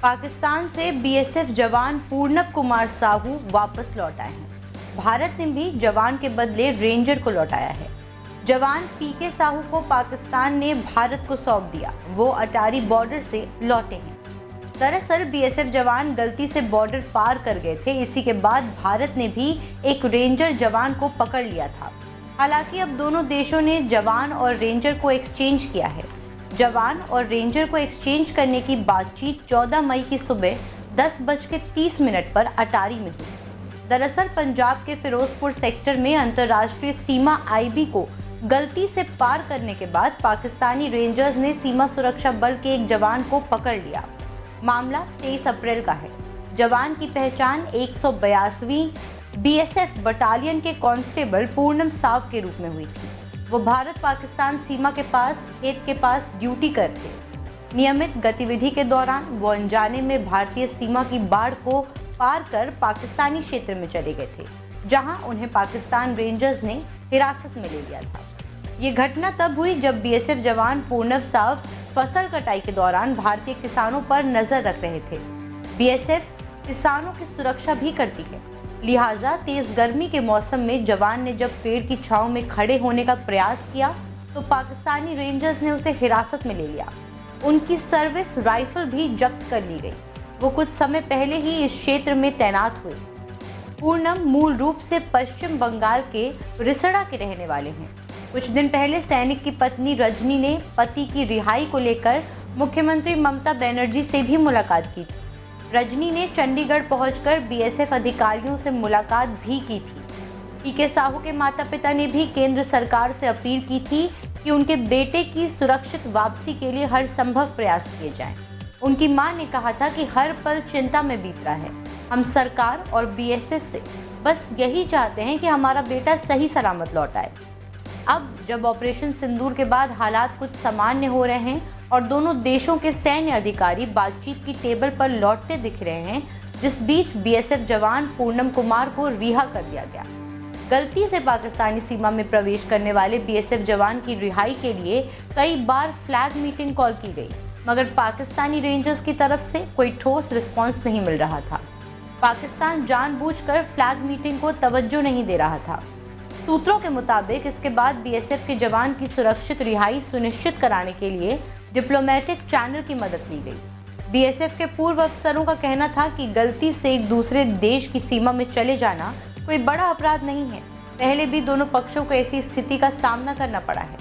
पाकिस्तान से बीएसएफ जवान पूर्णब कुमार साहू वापस लौट आए हैं। भारत ने भी जवान के बदले रेंजर को लौटाया है। जवान पीके साहू को पाकिस्तान ने भारत को सौंप दिया। वो अटारी बॉर्डर से लौटे हैं। दरअसल बीएसएफ जवान गलती से बॉर्डर पार कर गए थे। इसी के बाद भारत ने भी एक रेंजर जवान को पकड़ लिया था। हालांकि अब दोनों देशों ने जवान और रेंजर को एक्सचेंज किया है। जवान और रेंजर को एक्सचेंज करने की बातचीत 14 मई की सुबह 10:30 पर अटारी में हुई। दरअसल पंजाब के फिरोजपुर सेक्टर में अंतर्राष्ट्रीय सीमा आईबी को गलती से पार करने के बाद पाकिस्तानी रेंजर्स ने सीमा सुरक्षा बल के एक जवान को पकड़ लिया। मामला 23 अप्रैल का है। जवान की पहचान 182वीं बीएसएफ बटालियन के कांस्टेबल पूर्णम साव के रूप में हुई थी। वो भारत पाकिस्तान सीमा के पास खेत के पास ड्यूटी कर थे। नियमित गतिविधि के दौरान वो अनजाने में भारतीय सीमा की बाड़ को पार कर पाकिस्तानी क्षेत्र में चले गए थे, जहां उन्हें पाकिस्तान रेंजर्स ने हिरासत में ले लिया था। ये घटना तब हुई जब बीएसएफ जवान पूर्णव साव फसल कटाई के दौरान भारतीय किसानों पर नजर रख रहे थे। बीएसएफ किसानों की सुरक्षा भी करती है, लिहाजा तेज गर्मी के मौसम में जवान ने जब पेड़ की छांव में खड़े होने का प्रयास किया तो पाकिस्तानी रेंजर्स ने उसे हिरासत में ले लिया। उनकी सर्विस राइफल भी जब्त कर ली गई। वो कुछ समय पहले ही इस क्षेत्र में तैनात हुए। पूर्णम मूल रूप से पश्चिम बंगाल के रिसड़ा के रहने वाले हैं। कुछ दिन पहले सैनिक की पत्नी रजनी ने पति की रिहाई को लेकर मुख्यमंत्री ममता बनर्जी से भी मुलाकात की थी। रजनी ने चंडीगढ़ पहुंचकर बीएसएफ अधिकारियों से मुलाकात भी की थी। पीके साहू के माता पिता ने भी केंद्र सरकार से अपील की थी कि उनके बेटे की सुरक्षित वापसी के लिए हर संभव प्रयास किए जाएं। उनकी मां ने कहा था कि हर पल चिंता में बीत रहा है। हम सरकार और बीएसएफ से बस यही चाहते हैं कि हमारा बेटा सही सलामत लौट आए। अब जब ऑपरेशन सिंदूर के बाद हालात कुछ सामान्य हो रहे हैं और दोनों देशों के सैन्य अधिकारी बातचीत की टेबल पर लौटते दिख रहे हैं, जिस बीच बीएसएफ जवान पूर्णम कुमार को रिहा कर दिया गया। गलती से पाकिस्तानी सीमा में प्रवेश करने वाले बीएसएफ जवान की रिहाई के लिए कई बार फ्लैग मीटिंग कॉल की गई, मगर पाकिस्तानी रेंजर्स की तरफ से कोई ठोस रिस्पॉन्स नहीं मिल रहा था। पाकिस्तान जानबूझकर फ्लैग मीटिंग को तवज्जो नहीं दे रहा था। सूत्रों के मुताबिक इसके बाद बीएसएफ के जवान की सुरक्षित रिहाई सुनिश्चित कराने के लिए डिप्लोमेटिक चैनल की मदद ली गई। बीएसएफ के पूर्व अफसरों का कहना था कि गलती से एक दूसरे देश की सीमा में चले जाना कोई बड़ा अपराध नहीं है। पहले भी दोनों पक्षों को ऐसी स्थिति का सामना करना पड़ा है।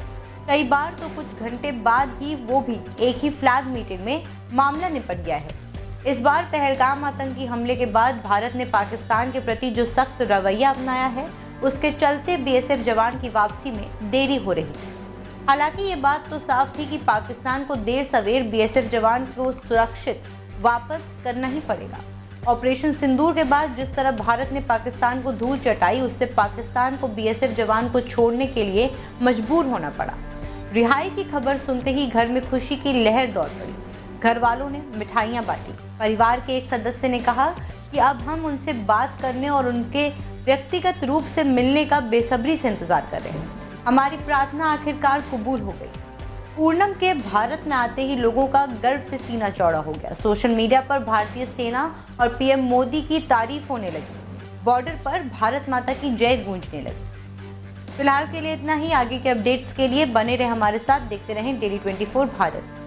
कई बार तो कुछ घंटे बाद ही वो भी एक ही फ्लैग मीटिंग में मामला निपट गया है। इस बार पहलगाम आतंकी हमले के बाद भारत ने पाकिस्तान के प्रति जो सख्त रवैया अपनाया है, उसके चलते बीएसएफ जवान की वापसी में देरी हो रही थी। हालांकि ये बात तो साफ थी कि पाकिस्तान को देर सवेर बीएसएफ जवान को सुरक्षित वापस करना ही पड़ेगा। ऑपरेशन सिंदूर के बाद जिस तरह भारत ने पाकिस्तान को धूल चटाई, उससे पाकिस्तान को बीएसएफ जवान को छोड़ने के लिए मजबूर होना पड़ा। रिहाई की खबर सुनते ही घर में खुशी की लहर दौड़ पड़ी। घर वालों ने मिठाइयाँ बांटी। परिवार के एक सदस्य ने कहा कि अब हम उनसे बात करने और उनके व्यक्तिगत रूप से मिलने का बेसब्री से इंतजार कर रहे हैं। हमारी प्रार्थना आखिरकार कबूल हो गई। पूर्णम के भारत में आते ही लोगों का गर्व से सीना चौड़ा हो गया। सोशल मीडिया पर भारतीय सेना और पीएम मोदी की तारीफ होने लगी। बॉर्डर पर भारत माता की जय गूंजने लगी। फिलहाल के लिए इतना ही। आगे के अपडेट्स के लिए बने रहे हमारे साथ। देखते रहें डेली 24 भारत।